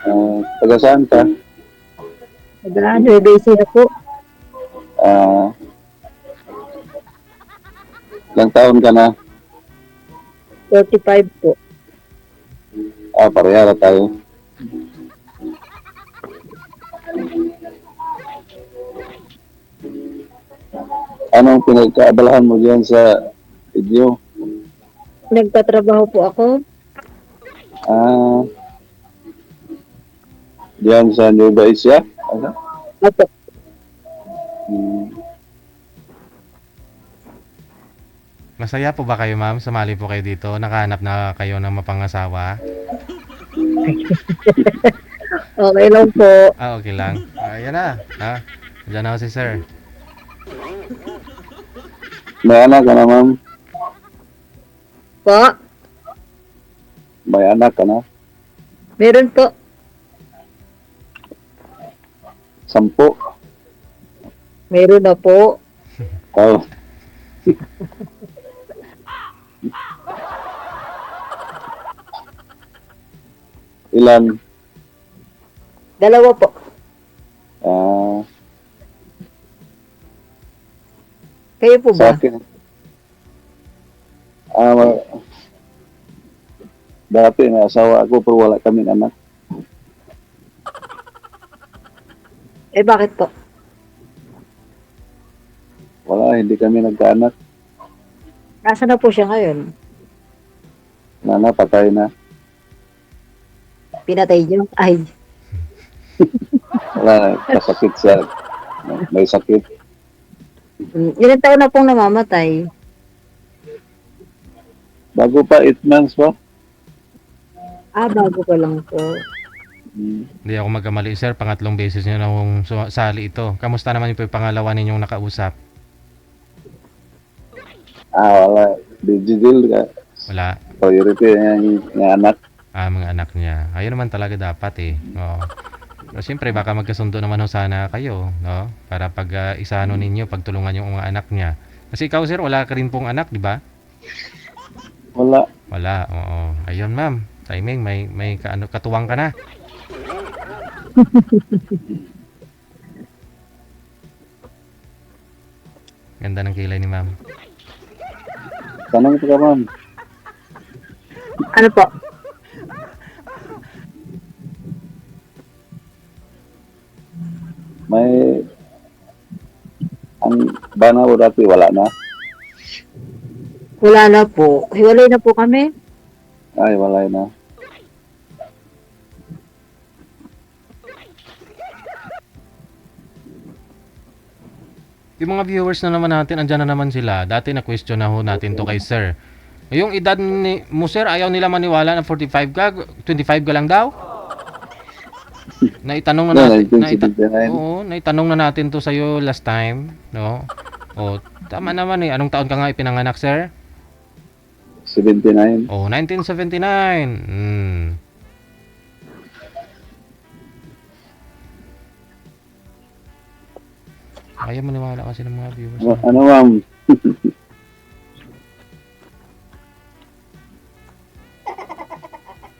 Taga saan ka? Nag-ano, busy na po. Ah, ilang taon ka na? 45 po. Pareha na tayo. Anong pinagkaabalahan mo diyan sa video? Nagtatrabaho po ako. Ah, diyan sa Nueva Ecija? Ano? Opo. Hmm. Masaya po ba kayo, ma'am? Sumali po kayo dito. Nakahanap na kayo ng mapangasawa. Okay lang po. Okay lang. Ayan na. Diyan na ako si sir. May anak ka na, ma'am? Po, May anak ka na? meron po. 10? Meron na po. Oh. Ilan? Dalawa po. Ah, Kayo po sa ba? akin. Ah, dati may asawa ako pero wala kaming anak. Eh, bakit po? Wala, hindi kami nagkaanak. Nasaan na po siya ngayon? Patay na. Pinatay niyo? Ay, Wala, kasakit siya. May sakit. ilang taon na pong namamatay? Bago pa 8 months pa. Bago pa lang po. Hindi ako magkamali, sir. Pangatlong beses nyo na akong sali ito. Kamusta naman yung pangalawa ninyong nakausap? Wala. Digital ka. Wala. Priority yung anak. Mga anak niya. Ayun naman talaga dapat eh. Oo. Pero siyempre, baka magkasundo naman ho sana kayo, no? Para pag isano ninyo, pagtulungan yung mga anak niya. Kasi ikaw, sir, wala ka rin pong anak, di ba? Wala. Wala, oo. Ayun, ma'am. Timing, may katuwang ka na. Ganda ng kilay ni ma'am. Tanong ka, ma'am. Ano po? May ang bana mo dati wala na. Wala na po. Hiwalay na po kami. Wala na. Yung mga viewers na naman natin, andyan na naman sila. Dati na-question na ho natin to kay sir. Yung edad mo, sir, ayaw nila maniwala na 45 ka, 25 ka lang daw? Naitanong na No, natin, 1979. oo, naitanong na natin to sa'yo last time, no? O, tama naman eh. Anong taon ka nga ipinanganak, sir? 79. Oh, 1979. Ayaw maniwala kasi ng mga viewers. Ano, ma'am?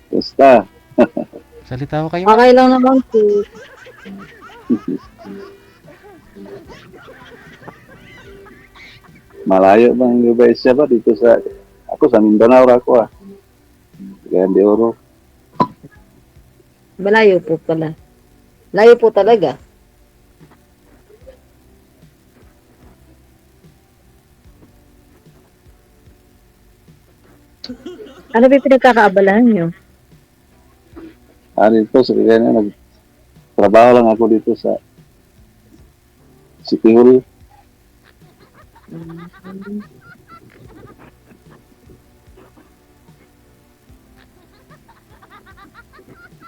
Basta. Salita ko kayo. Okay lang naman po. Malayo bang Nueva Ecija ba dito sa ako sa Mindanao ra ako Cagayan de Oro. Malayo po pala. Layo po talaga. Ano ba yung pinagkakaabalahan nyo? Dito sa Cagayan nagtrabaho lang ako dito sa City Hall.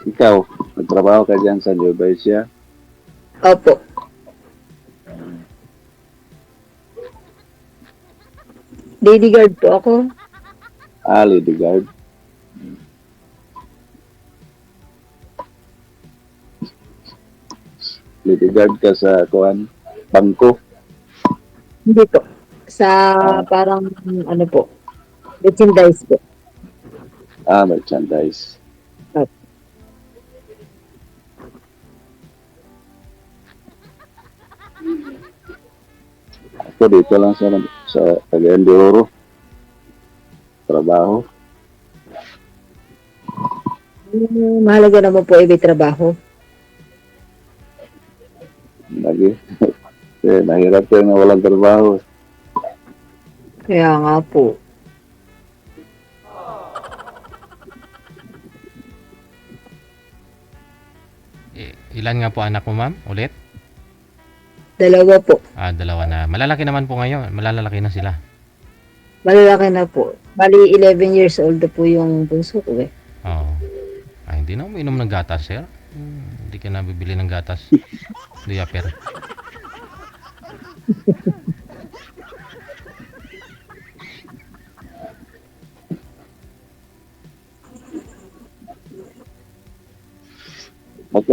Ikaw, nagtrabaho ka dyan sa Nueva Ecija? Opo. Lady guard po ako. Lady guard. Lady guard ka sa bangko. Hindi po. Sa parang ano po. Merchandise po. Merchandise. Opo. Ako dito lang sa Cagayan de Oro. Trabaho. Mahalaga naman po may trabaho. Lagi. Kasi nahirap tayo na walang trabaho. Kaya nga po. Ilan nga po anak mo, ma'am? Ulit? Dalawa po. Dalawa na. Malalaki naman po ngayon. Malalaki na sila. Malalaki na po. Bali, 11 years old na po yung bunso ko eh. Oo. Hindi na uminom ng gatas, sir. Hindi ka na bibili ng gatas. Diaper. At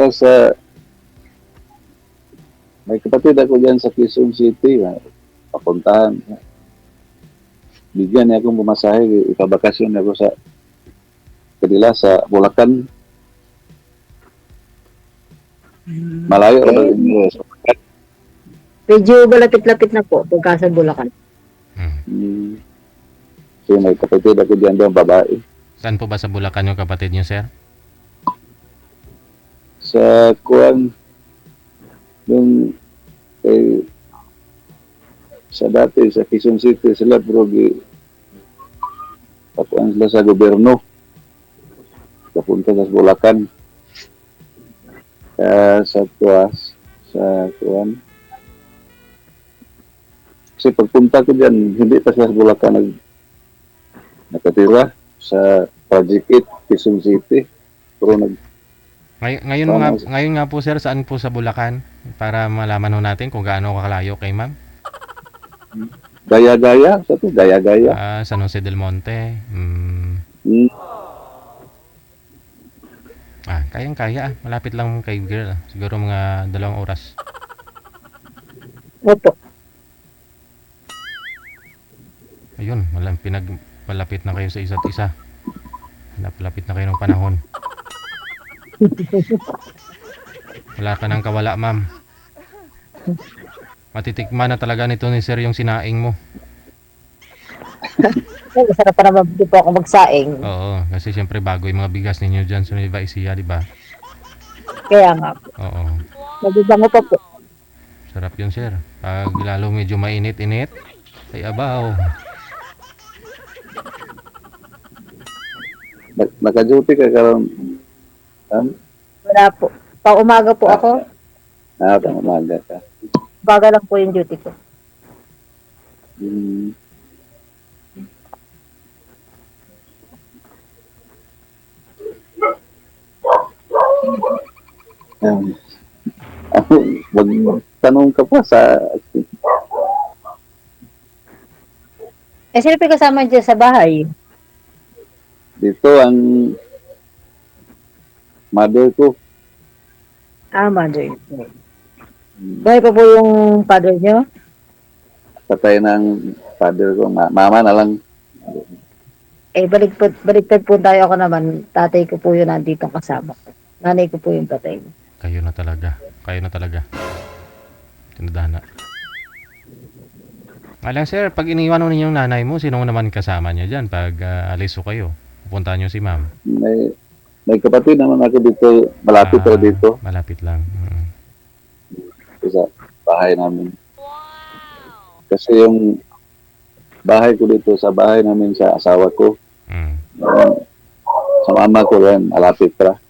may kapatid ako dyan sa Quezon City. Papuntahan. Bigyan niya akong bumasahe. Ipabakasyon ako sa kanila sa Bulacan. Malayo Okay. okay. Medyo malapit-lapit na po pagkasa Bulacan. So may kapatid ako dyan doon, babae. Saan po ba sa Bulacan yung kapatid niyo, sir? Sa kuwan, yung sa dati, sa Quezon City, sila bro, pakuan sila sa gobyerno. Kapunta sa Bulacan. Sa Tuas, sa kuwan. Kasi pagpunta ko dyan, hindi pa sila sa Bulacan nakatira sa Project 8, Quezon City. Pero Ngayon nga po, sir, saan po sa Bulacan? Para malaman ho natin kung gaano kakalayo kay ma'am. Gaya-gaya, sa to, gaya-gaya. San Jose del Monte. Kayang-kaya. Malapit lang kay girl. Siguro mga 2 oras. Opo. Ayun, malapit na kayo sa isa't isa. Malapit na kayo ng panahon. Wala ka nang kawala, ma'am. Matitikman na talaga nito ni sir yung sinaing mo. Masarap pa naman di po ako magsaing. Oo, kasi syempre bago yung mga bigas ninyo dyan sa Nueva Ecija, di ba? Kaya nga po. Oo. Mabibango pa po. Sarap yun, sir. Pag lalo medyo mainit-init, ay abaw. Naka-duty ka karon. Wala po. Pang umaga po ako. Umaga ka. Baga lang po yung duty ko. Magtanong ka pa sa Sino po kasama dyan sa bahay? dito ang mother ko. Mother. Buhay pa po yung father nyo? Patay ng father ko. Mama na lang. Baliktad po tayo. Ako naman, tatay ko po yun nandito kasama. Nanay ko po yung patay. Kayo na talaga. Tinadhana. Alang sir, pag iniwan mo ninyong nanay mo, sino naman kasama niya dyan pag alis ko kayo? Pupunta niyo si ma'am. May kapatid naman ako dito. Malapit ko dito. Malapit lang. Sa bahay namin. Kasi yung bahay ko dito sa bahay namin sa asawa ko. Sa mama ko rin, malapit pa.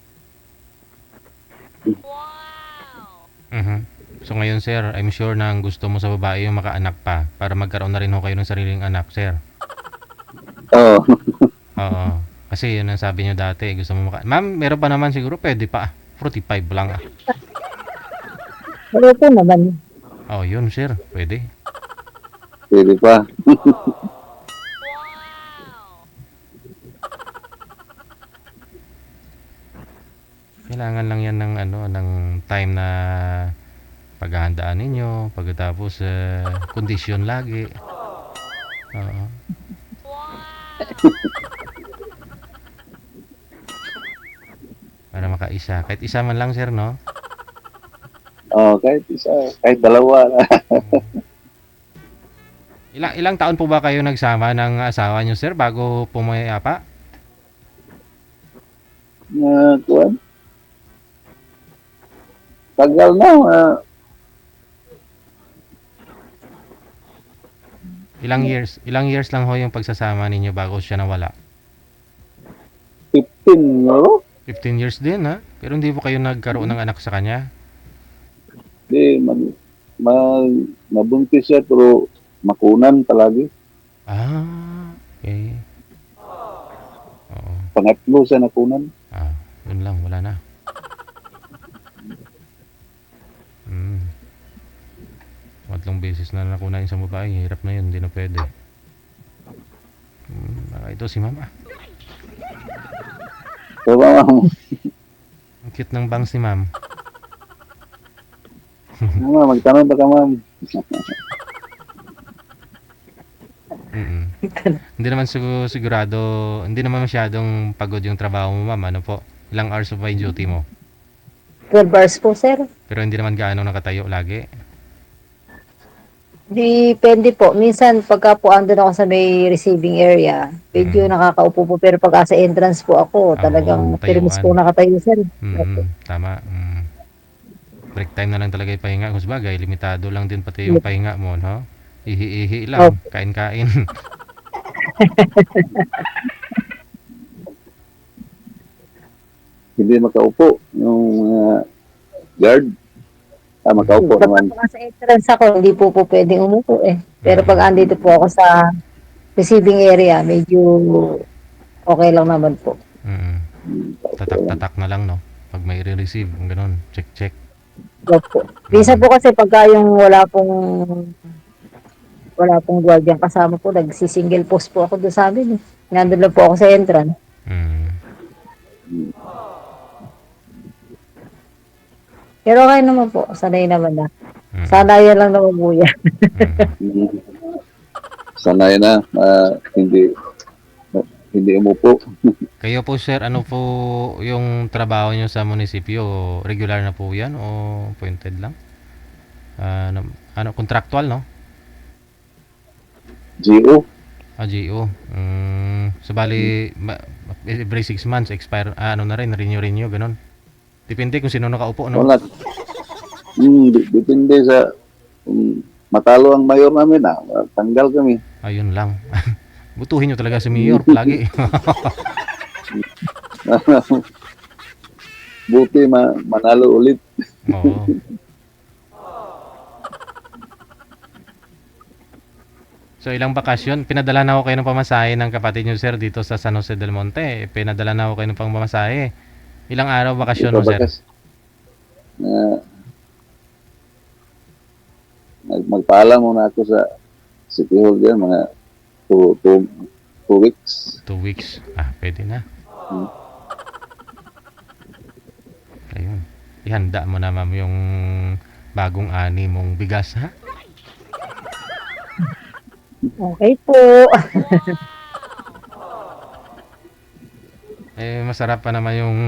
So ngayon sir, I'm sure na ang gusto mo sa babae yung makaanak pa para magkaroon na rin ho kayo ng sariling anak, sir. Oo. Oo. Kasi yun ang sabi niyo dati, gusto mo Ma'am, meron pa naman siguro, pwede pa. 45 lang. Wala po naman. Yun sir, pwede. Pwede pa. Kailangan lang yan ng time na paghahandaan ninyo, pagkatapos kondisyon lagi. Oo. Para makaisa. Kahit isa man lang, sir, no? Kahit isa, kahit dalawa. Ilang taon po ba kayo nagsama ng asawa niyo, sir, bago pumayapa? Kuwan, tagal na, Ilang years lang ho yung pagsasama ninyo bago siya nawala? 15, no? 15 years din, ha? Pero hindi po kayo nagkaroon ng anak sa kanya? Di, nabuntis siya, pero makunan palagi. Ah, okay. Oo. Pangatlo siya nakunan. Yun lang, wala na. Tatlong beses na nakunain sa babae, hirap na yun, hindi na pwede. Baka ito si mama. So, ma'am, Ang cute ng bangs ni ma'am. magtanong ba ka, ma'am? Hindi naman sigurado, hindi naman masyadong pagod yung trabaho mo, ma'am. Ano po? Ilang hours of by duty mo? 12 hours po, sir. Pero hindi naman gaano nakatayo lagi. Depende po. Minsan, pagka po andun ako sa may receiving area, medyo nakakaupo po. Pero pagka sa entrance po ako, talagang firmis po nakatayo, sir. Tama. Break time na lang talaga yung pahinga. Kung sabagay, limitado lang din pati yung pahinga mo, no? Ihi-ihi lang, kain-kain. Hindi makaupo. Yung guard, makaupo naman. Pagka sa entrance ako, hindi po pwedeng umupo eh. Pero pag andito po ako sa receiving area, medyo okay lang naman po. Tatak-tatak na lang, no? Pag may re-receive, ganun, check-check. Opo. Minsan po kasi pagka yung wala pong guardian kasama po, nagsi-single post po ako doon sa amin eh. Nandun lang po ako sa entrance. Pero okay naman po, sanay naman na. Sanayan lang naman po yan. Sanay na, hindi umupo. Kayo po, sir, ano po yung trabaho nyo sa munisipyo? Regular na po yan o appointed lang? Contractual, no? GO. GO. So, bali, every 6 months, expire, renew, ganun. Depende kung sino nakaupo, no? Wala. Depende sa matalo ang mayor namin, tanggal kami. Ayun lang. Butuhin nyo talaga si mayor, lagi. Buti manalo ulit. Oo. So, ilang bakasyon? Pinadala na ako kayo ng pamasahe ng kapatid nyo, sir, dito sa San Jose del Monte. Pinadala na ako kayo ng pamasahe. Ilang araw bakasyon mo, sir? Magpaalam muna ako sa City Hall dyan, mga 2 weeks. 2 weeks. Pwede na. Ayun. Ihanda mo na, ma'am, yung bagong ani mong bigas, ha? Okay po. Masarap pa naman yung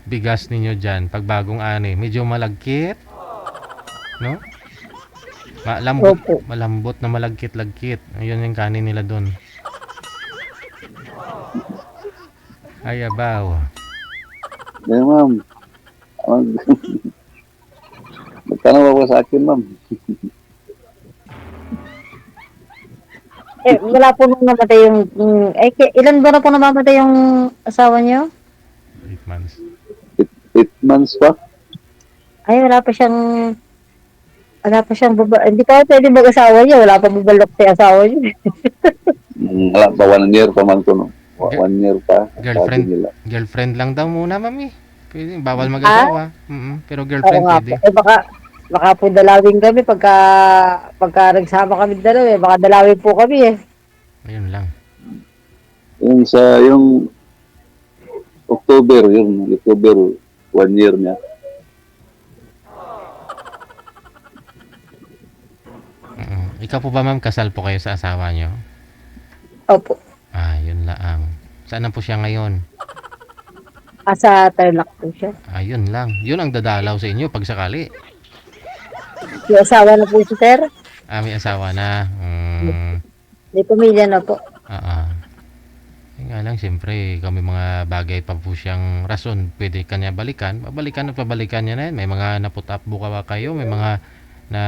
bigas ninyo dyan pag bagong ani. Medyo malagkit, no? Malambot na malagkit-lagkit. Ayun yung kanin nila doon. Ay, abaw. Ma'am. Magtanong ako sa akin, ma'am. Wala po nung namatay ilan ba na po namamatay yung asawa niyo? 8 months. 8 months pa? Ay, wala pa siyang hindi pa pwede mag-asawa niya, wala pa bubalok sa asawa niya. Wala pa, 1 year pa man ko, no? 1 year pa. Girlfriend lang daw muna, mami. Pwede, bawal mag-asawa. Pero girlfriend pwede. Baka po dalawin kami pagka nagsama kami dalawa baka dalawin po kami eh. Ayun lang. Yung October 1 year niya. Ikaw po ba, ma'am, kasal po kayo sa asawa niyo? Opo. Yun lang. Saan na po siya ngayon? Sa Tarlac po siya. Yun lang. Yun ang dadalaw sa inyo pag sakali. Yung asawa na po si sir? May asawa na. May pamilya na po. Oo. Yun nga lang, siyempre, kung may mga bagay pa po siyang rason, pwede kanya balikan, babalikan at pabalikan niya na yan. May mga naput-up ba kayo, na,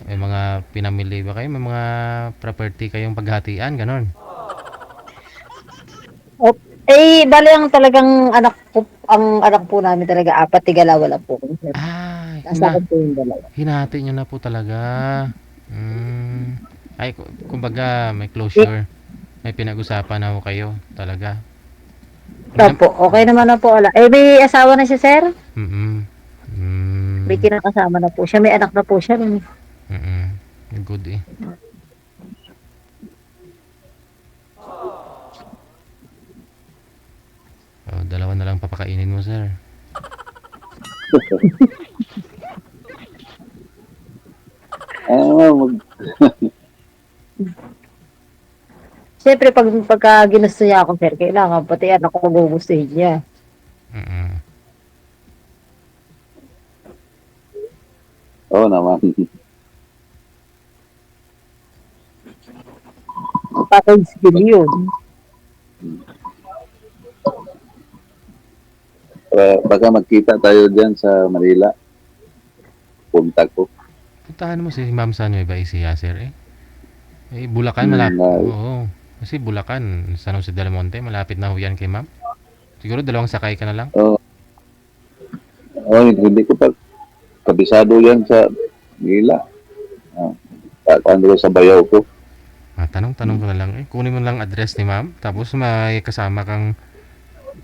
may mga pinamili ba kayo, may mga property kayong paghatian, ganon. Bali ang talagang ang anak po namin talaga apat, tigala wala po. Sir. Nasa akin po yung dalawa. Hinati nyo na po talaga. Ay, kumbaga, may closure. May pinag-usapan na ho kayo, talaga. Opo, okay naman na po. May asawa na siya, sir. May kinakasama na po siya. May anak na po siya. Good eh. Dalawa na lang papakainin mo, sir. Siyempre, pagka ginusto niya ako, sir, kailangan pati anak ko gugustuhin niya. Oo naman. Package skill yun. Baka magkita tayo dyan sa Manila. Punta ko. Puntahan mo si Ma'am San Nueva Ecija, sir eh. Bulacan, malapit. Oo. Kasi Bulacan, San Jose del Monte, malapit na ho yan kay Ma'am. Siguro 2 sakay ka na lang. Hindi ko pa kabisado yan sa Manila. Paano ko sa bayaw ko. Tanong ko na lang eh. Kunin mo lang address ni Ma'am. Tapos may kasama kang,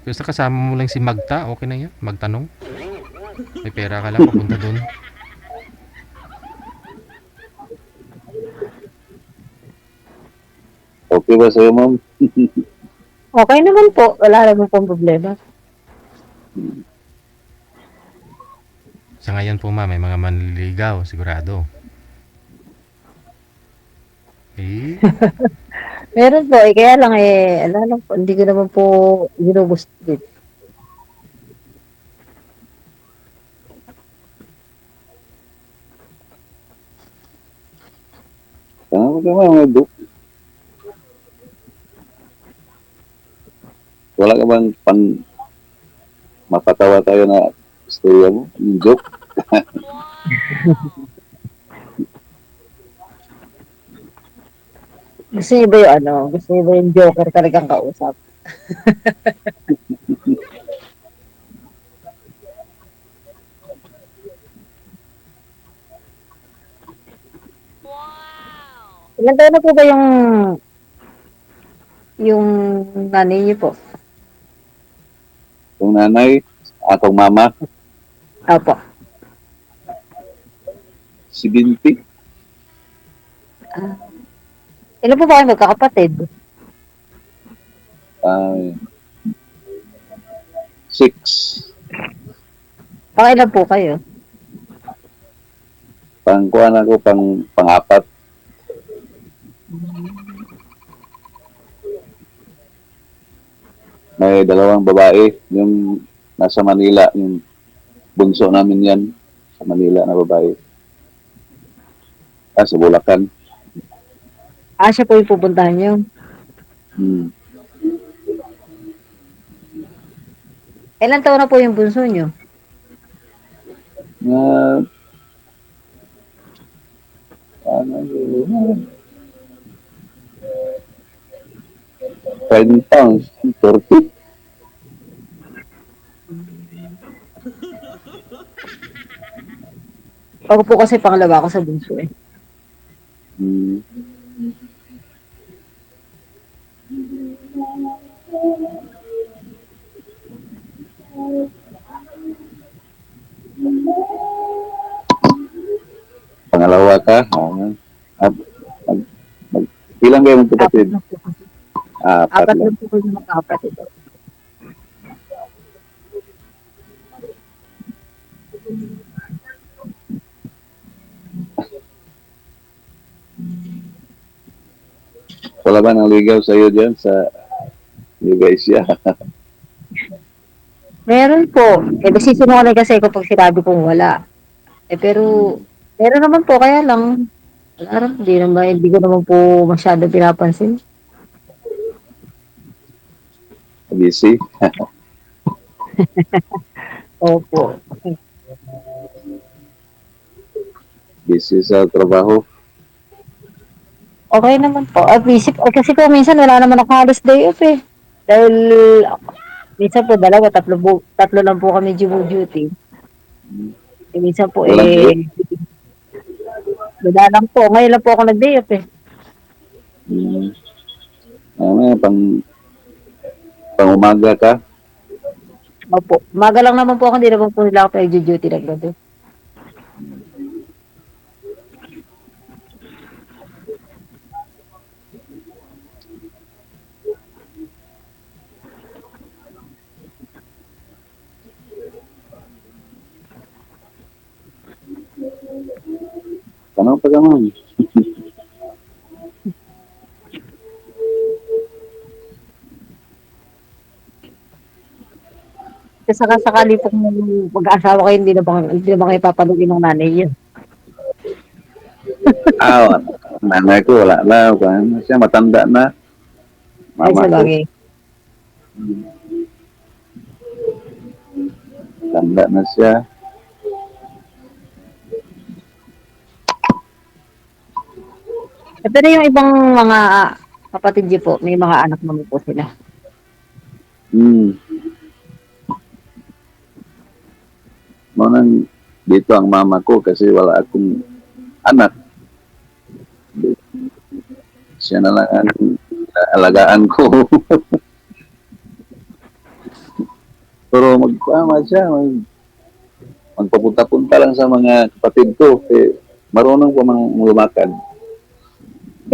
basta kasama mo lang si Magta, okay na yan. Magtanong. May pera ka lang, papunta doon. Okay ba sa'yo, ma'am? Okay naman po. Wala naman pong problema. Sa ngayon po, Ma'am, may mga manliligaw, sigurado. Meron po. Kaya lang alam po, hindi ko naman po ginugusto din. Wala ka bang mapatawa tayo na istorya mo? Yung joke? Gusto niyo ba gusto niyo ba yung joker talagang kausap? Ilan taon na po ba yung nanay niyo po? Yung nanay, atong mama, Apo. 70. Ilan po ba kayo magkakapatid? 6. Ilan po kayo? Pangkuhan ako, pang-apat. May 2 babae, yung nasa Manila, yung bunso namin yan, sa Manila na babae. Sa Bulacan. Siya po yung pupuntahan niyo. Ilan taon na po yung bunso niyo? 5 pounds, 30. Ako po kasi pangalawa ko sa bunso eh. Pangalawa ka? Ilang kayo magkapatid? Apat lang po yung magkakapatid. Wala ba nang ligaw sa iyo dyan sa Nueva Meron po. Nagsisinungaling kasi ako pag sinabi kong wala. Pero Meron naman po, kaya lang, wala rin, hindi ko naman po masyado pinapansin. Busy. Opo. Busy sa trabaho. Okay naman po. At isip, kasi po minsan wala naman ako halos day off eh. Dahil minsan po dalawa, tatlo lang po kami duty. Minsan po Walang day. wala lang po. Ngayon lang po ako nag-day off eh. Hmm. Ano, pang umaga ka? Opo. Maga lang naman po ako, hindi naman po nila ako nag-duty ng gabi. Tanong pa ka man. Kasi sakali po mag-asawa kayo, hindi na ba kayo papaluin ng nanay yun? Nanay ko wala na. Siya matanda na. Ay, Mama sa ko, bagay. tanda na siya. Pero yung ibang mga kapatid niyo po, may mga anak naman po sila. Hmm. Manang dito ang mama ko kasi wala akong anak. Siya na lang ang alagaan ko. Pero magpapunta-punta lang sa mga kapatid ko. Marunong pa mang lumakad.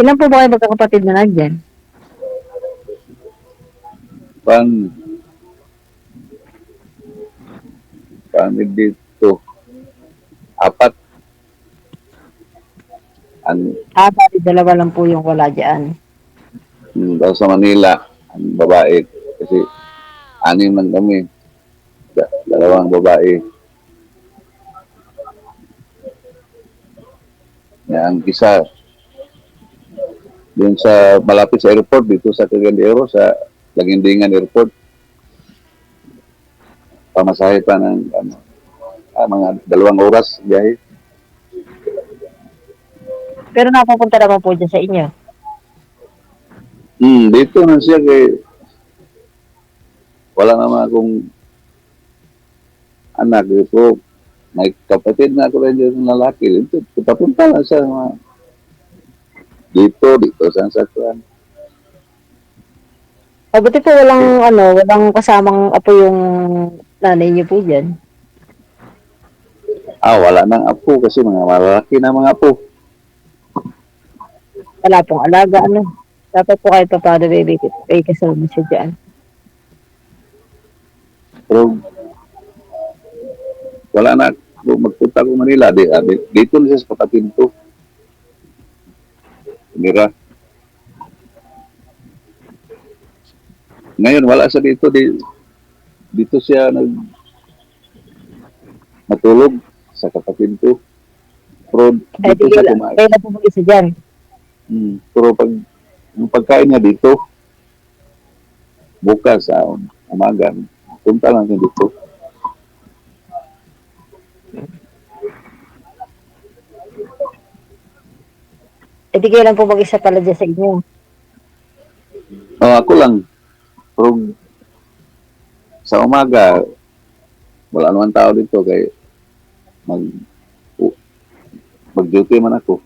Ilan po ba kayo magkakapatid na nandyan? Pamid dito. 4. Bali, dalawa lang po yung wala dyan. Daw sa Manila, ang babae. Kasi 6 man kami. Dalawang babae. Ang isa, yun sa malapit sa airport, dito sa Cagandero, sa Lagindingan Airport. Pamasahe pa ng mga 2 oras biyahe. Pero napupunta naman po dyan sa inyo. Dito na siya kay wala naman akong anak. Dito, may kapatid na ako rin dito ng lalaki. Dito, papunta lang siya dito sa Sakran. Buti po walang kasamang apo yung nanay niyo po dyan. Wala nang apo kasi mga malalaki na mga apo. Wala pong alaga, Dapat po kahit pa paano may kasama siya dyan. Pero wala na. Kung magpunta ko Manila, dito na siya sa kapatid ko. Mira. Ngayon, wala siya dito. Dito siya matulog sa kapatid ko. Pero dito siya kumain. Kaya na po mag-isa dyan. Pero yung pagkain niya dito, bukas sa umaga, punta lang siya dito. Kayo lang po mag-isa pala dyan sa inyo. Ako lang. Pero sa umaga, wala naman tao dito kay mag-duty man ako.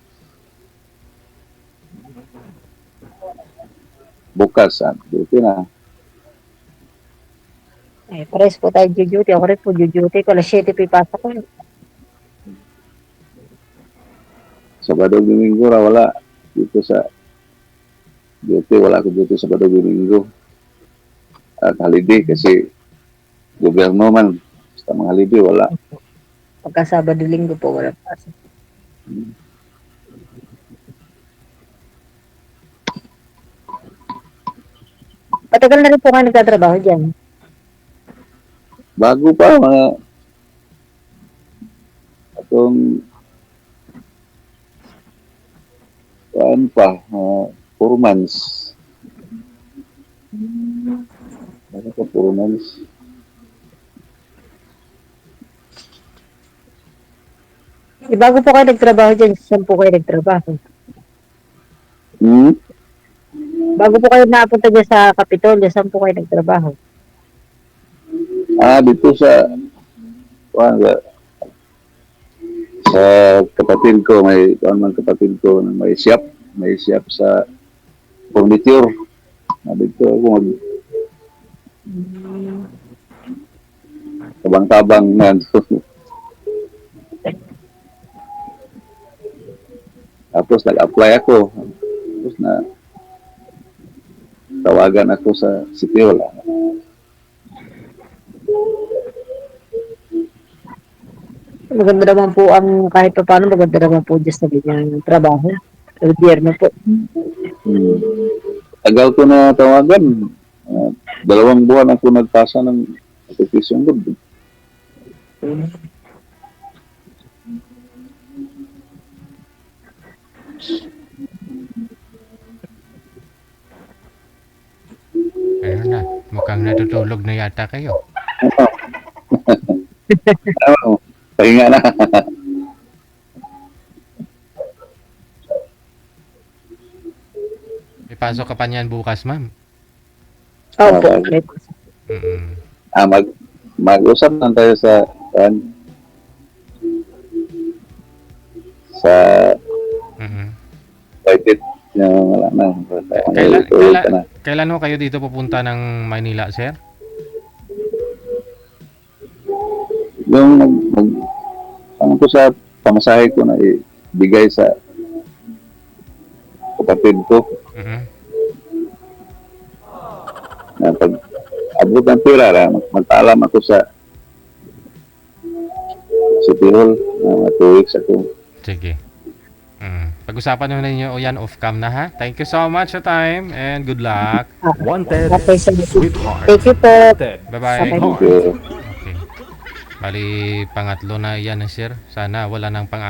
Bukas, duty na. Pares po tayo duty. Ako rin po duty ko. Alas 7 po ipasok ko. Sabado, Domingo, wala. Dito sa duty, wala ako duty Sabado, Domingo. At holiday kasi gobyerno man. Basta mga holiday, wala. Pagka Sabado, Linggo po, wala pasok. Matagal na rin po kayo nagtatrabaho dyan. Bago pa, mga atong ano pa, 4 months. Ano pa, 4 months. Bago po kayo nagtrabaho dyan, saan po kayo nagtrabaho? Hmm? Bago po kayo napunta dyan sa Kapitolyo, saan po kayo nagtrabaho? Dito sa, kuwan, sa kapatid ko, may kapatid ko na may shop sa furniture. Dito ako tabang-tabang na. Tapos nag-apply ako. Tapos na tawagan ako sa City Hall. Maganda naman po ang kahit pa paano maganda naman po dyan sa ganyang trabaho. Sa gobyerno po. Hmm. Tagal ko na tawagan. 2 buwan ako nagpasa ng application ko. Ayun na, mukhang natutulog na yata kayo. Pahinga na. May pasok ka pa niyan bukas, ma'am. Opo. Mm-mm. Mag-usap lang tayo sa Mm-mm. budget na wala na. Kailan ho kayo dito pupunta ng Maynila, sir? Yung ano ko sa pamasahe ko na ibigay sa kapatid ko Mm-mm. na pag abot ng pera, magpaalam ako sa City Hall na 2 weeks ako. Sige. Pag-usapan naman ninyo o yan off-cam na ha. Thank you so much sa time and good luck. Wanted, Okay, sir. sweetheart. Thank you po. Bye-bye. Okay. Thank you. Okay. Bali, pangatlo na yan, sir. Sana wala nang pang